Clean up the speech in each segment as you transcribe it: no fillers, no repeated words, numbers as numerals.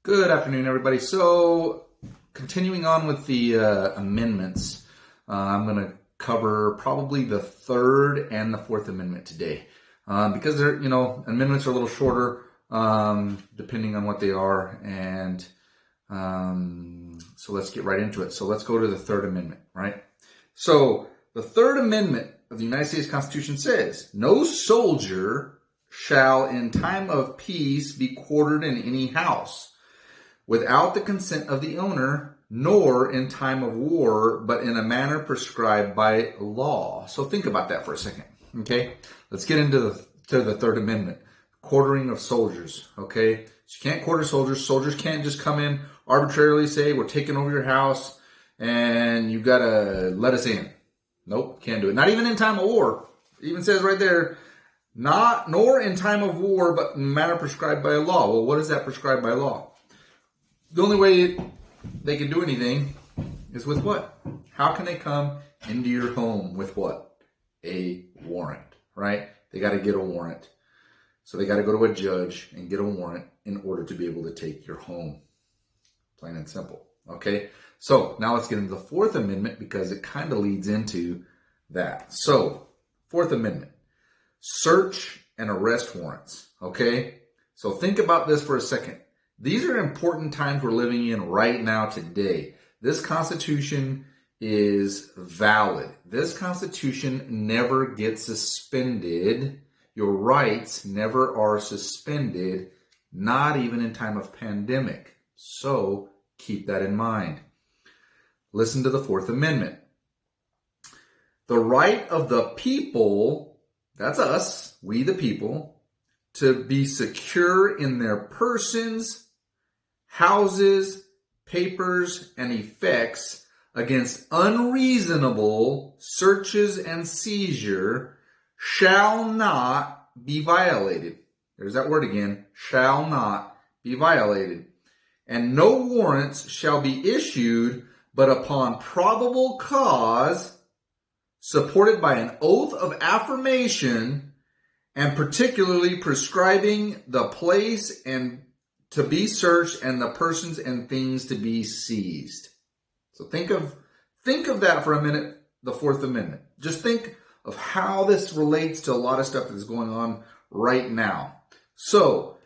Good afternoon, everybody. So, continuing on with the amendments, I'm going to cover probably the Third and the Fourth Amendment today, because they're, amendments are a little shorter, depending on what they are, and so let's get right into it. So let's go to the Third Amendment, right? So the Third Amendment of the United States Constitution says, "No soldier shall in time of peace be quartered in any house without the consent of the owner, nor in time of war, but in a manner prescribed by law." So think about that for a second, okay? Let's get into the Third Amendment. Quartering of soldiers, okay? So you can't quarter soldiers. Soldiers can't just come in arbitrarily say, "We're taking over your house and you gotta let us in." Nope, can't do it. Not even in time of war. It even says right there, nor in time of war, but in manner prescribed by law. Well, what is that prescribed by law? The only way they can do anything is with what? How can they come into your home with what? A warrant, right? They got to get a warrant. So they got to go to a judge and get a warrant in order to be able to take your home. Plain and simple. Okay? So now let's get into the Fourth Amendment because it kind of leads into that. So, Fourth Amendment. Search and arrest warrants. Okay? So think about this for a second. These are important times we're living in right now today. This Constitution is valid. This Constitution never gets suspended. Your rights never are suspended, not even in time of pandemic. So keep that in mind. Listen to the Fourth Amendment. The right of the people, that's us, we the people, to be secure in their persons, houses, papers, and effects against unreasonable searches and seizure shall not be violated. There's that word again, shall not be violated. And no warrants shall be issued but upon probable cause, supported by an oath of affirmation, and particularly prescribing the place and to be searched and the persons and things to be seized. So think of that for a minute, the Fourth Amendment. Just think of how this relates to a lot of stuff that's going on right now. So,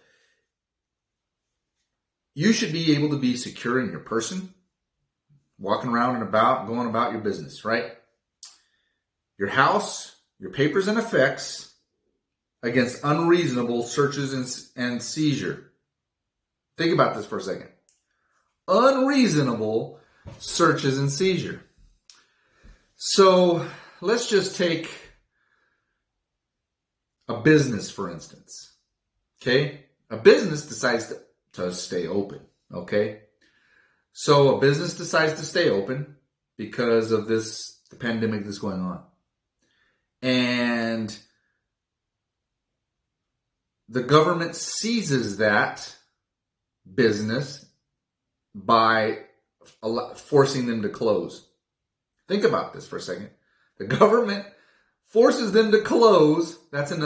you should be able to be secure in your person, walking around and about, going about your business, right? Your house, your papers and effects against unreasonable searches and seizure. Think about this for a second. Unreasonable searches and seizure. So let's just take a business, for instance. Okay? A business decides to stay open. Okay? So a business decides to stay open because of the pandemic that's going on. And the government seizes that business by forcing them to close. Think about this for a second. The government forces them to close. That's an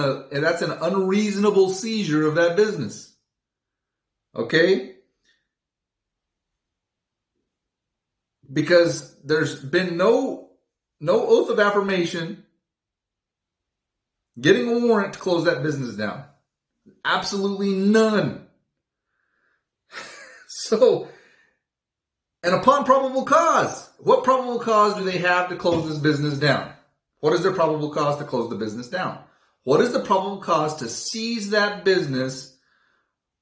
unreasonable seizure of that business. Okay? Because there's been no oath of affirmation getting a warrant to close that business down. Absolutely none. So, and upon probable cause, what probable cause do they have to close this business down? What is their probable cause to close the business down? What is the probable cause to seize that business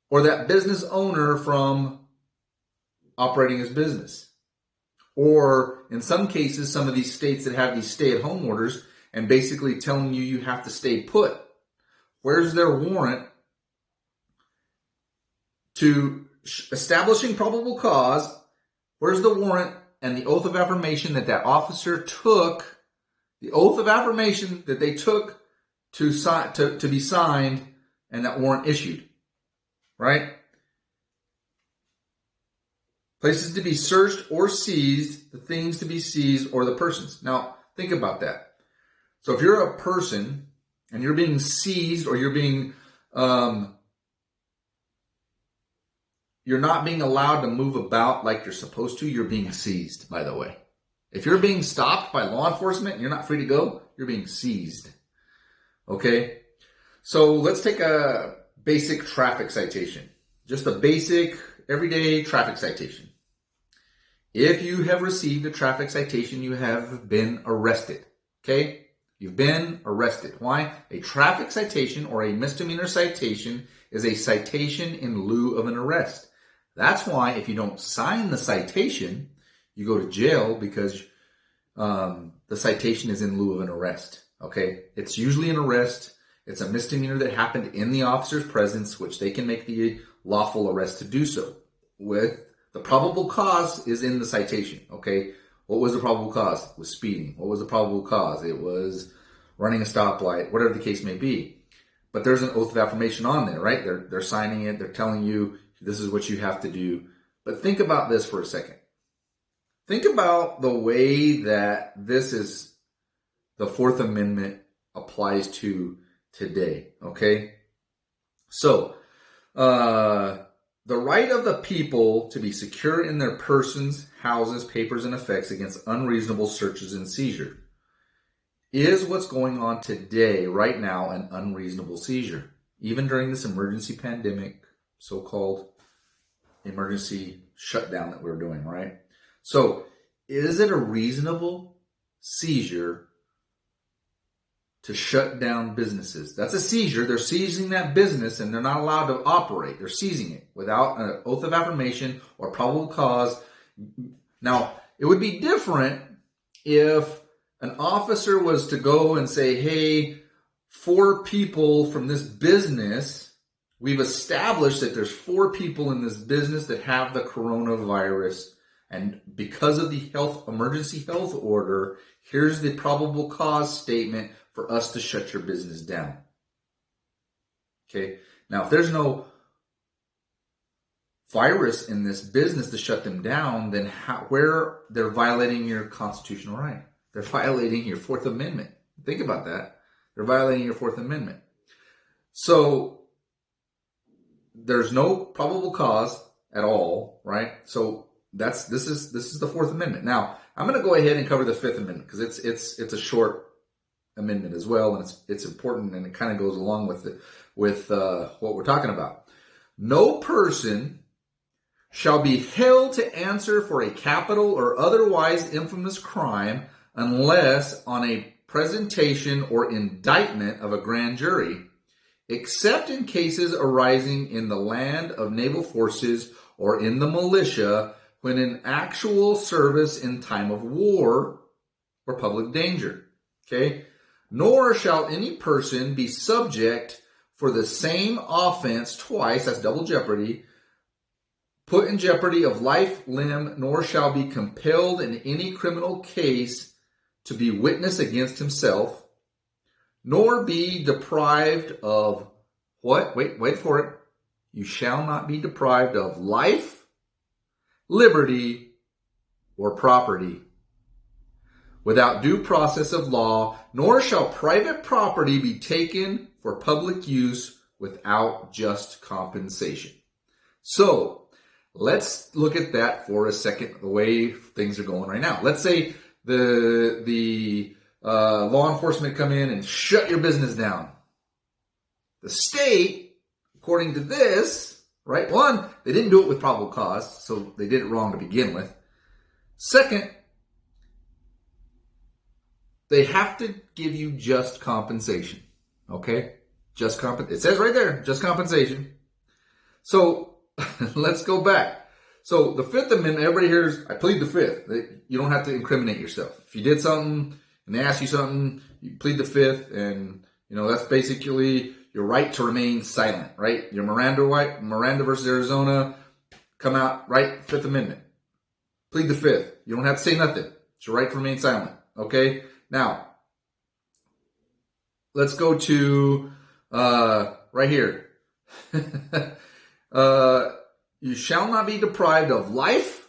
or that business owner from operating his business? Or in some cases, some of these states that have these stay-at-home orders and basically telling you have to stay put. Where's their warrant to establishing probable cause? Where's the warrant and the oath of affirmation that officer took, the oath of affirmation that they took to be signed and that warrant issued, right? Places to be searched or seized, the things to be seized, or the persons. Now, think about that. So if you're a person and you're being seized or you're being you're not being allowed to move about like you're supposed to, you're being seized, by the way. If you're being stopped by law enforcement and you're not free to go, you're being seized. Okay? So let's take a basic traffic citation. Just a basic, everyday traffic citation. If you have received a traffic citation, you have been arrested. Okay? You've been arrested. Why? A traffic citation or a misdemeanor citation is a citation in lieu of an arrest. That's why if you don't sign the citation, you go to jail because the citation is in lieu of an arrest. Okay? It's usually an arrest. It's a misdemeanor that happened in the officer's presence, which they can make the lawful arrest to do so. With the probable cause is in the citation. Okay? What was the probable cause? It was speeding. What was the probable cause? It was running a stoplight, whatever the case may be. But there's an oath of affirmation on there, right? They're signing it. They're telling you this is what you have to do. But think about this for a second. Think about the way that this is, the Fourth Amendment applies to today, okay? So, the right of the people to be secure in their persons, houses, papers, and effects against unreasonable searches and seizure. Is what's going on today, right now, an unreasonable seizure? Even during this emergency pandemic, so-called emergency shutdown that we're doing, right? So, is it a reasonable seizure to shut down businesses? That's a seizure. They're seizing that business and they're not allowed to operate. They're seizing it without an oath of affirmation or probable cause. Now, it would be different if an officer was to go and say, hey, 4 people from this business, we've established that there's 4 people in this business that have the coronavirus. And because of the emergency health order, here's the probable cause statement for us to shut your business down. Okay. Now, if there's no virus in this business to shut them down, then where they're violating your constitutional right? They're violating your Fourth Amendment. Think about that. They're violating your Fourth Amendment. So there's no probable cause at all, right? So this is the Fourth Amendment. Now, I'm going to go ahead and cover the Fifth Amendment because it's a short amendment as well, and it's important, and it kind of goes along with what we're talking about. No person shall be held to answer for a capital or otherwise infamous crime unless on a presentation or indictment of a grand jury, except in cases arising in the land of naval forces or in the militia when in actual service in time of war or public danger. Okay? Nor shall any person be subject for the same offense twice, that's double jeopardy, put in jeopardy of life, limb, nor shall be compelled in any criminal case to be witness against himself, nor be deprived of what? Wait for it. You shall not be deprived of life, liberty, or property without due process of law, nor shall private property be taken for public use without just compensation. So, let's look at that for a second, the way things are going right now. Let's say the law enforcement come in and shut your business down. The state, according to this, right? One, they didn't do it with probable cause, so they did it wrong to begin with. Second, they have to give you just compensation. Okay? It says right there, just compensation. So, let's go back. So, the Fifth Amendment, everybody hears, I plead the Fifth. You don't have to incriminate yourself. If you did something and they ask you something, you plead the Fifth, and, that's basically your right to remain silent, right? Your Miranda versus Arizona, come out, right? Fifth Amendment. Plead the Fifth. You don't have to say nothing. It's your right to remain silent. Okay? Now, let's go to right here. You shall not be deprived of life.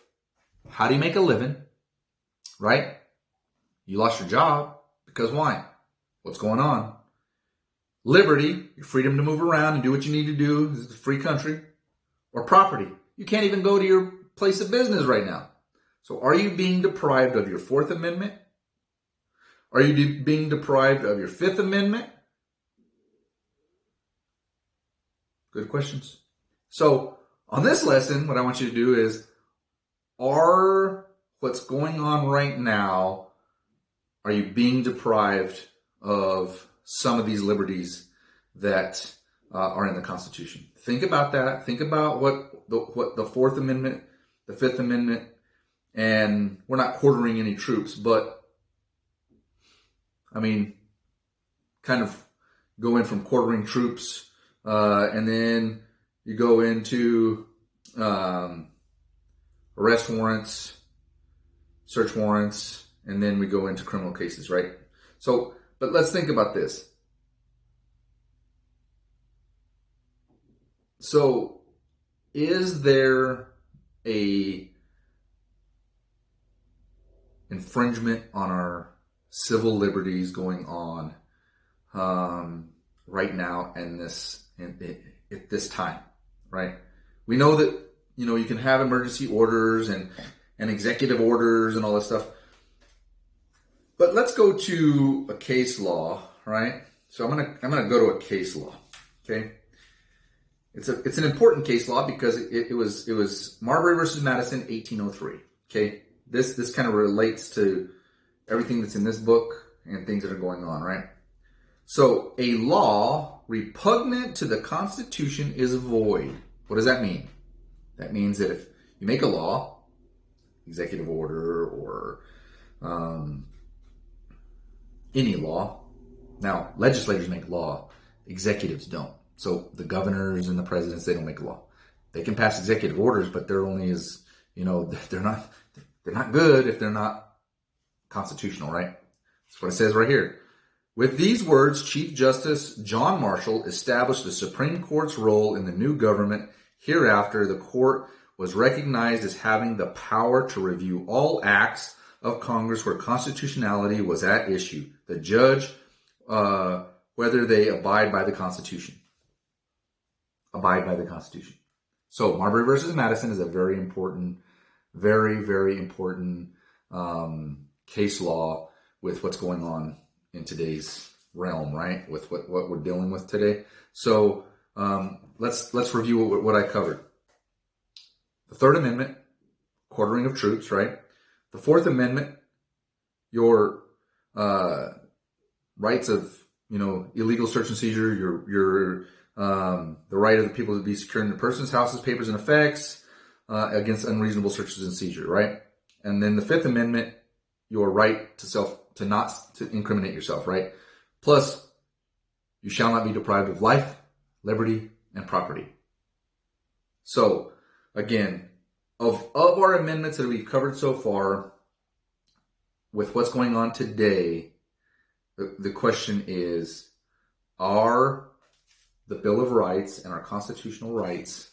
How do you make a living? Right? You lost your job. Because why? What's going on? Liberty, your freedom to move around and do what you need to do. This is a free country. Or property. You can't even go to your place of business right now. So are you being deprived of your Fourth Amendment? Are you being deprived of your Fifth Amendment? Good questions. So on this lesson, what I want you to do is, are what's going on right now, are you being deprived of some of these liberties that are in the Constitution? Think about that. Think about what the Fourth Amendment, the Fifth Amendment, and we're not quartering any troops, but I mean, kind of go in from quartering troops, and then you go into arrest warrants, search warrants, and then we go into criminal cases, right? So, but let's think about this. So, is there a infringement on our civil liberties going on right now at this time, right? We know that, you can have emergency orders and executive orders and all this stuff. But let's go to a case law, right? So I'm gonna go to a case law, okay? It's an important case law because it was Marbury versus Madison, 1803. Okay, this kind of relates to everything that's in this book and things that are going on, right? So a law repugnant to the Constitution is void. What does that mean? That means that if you make a law, executive order or any law. Now, legislators make law, executives don't. So the governors and the presidents, they don't make law. They can pass executive orders, but they're only as, they're not good if they're not constitutional, right? That's what it says right here. With these words, Chief Justice John Marshall established the Supreme Court's role in the new government. Hereafter, the court was recognized as having the power to review all acts of Congress where constitutionality was at issue. The judge, whether they abide by the Constitution. Abide by the Constitution. So Marbury versus Madison is a very important, very, very important case law with what's going on in today's realm, right? With what we're dealing with today. So let's review what I covered. The Third Amendment, quartering of troops, right? The Fourth Amendment, your rights of illegal search and seizure, your the right of the people to be secure in their persons, houses, papers, and effects against unreasonable searches and seizure, right? And then the Fifth Amendment, your right to not incriminate yourself, right? Plus, you shall not be deprived of life, liberty, and property. So, again, of our amendments that we've covered so far, with what's going on today, the question is, are the Bill of Rights and our constitutional rights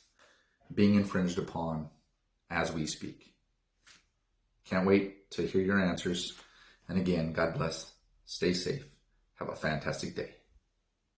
being infringed upon as we speak? Can't wait to hear your answers. And again, God bless. Stay safe. Have a fantastic day.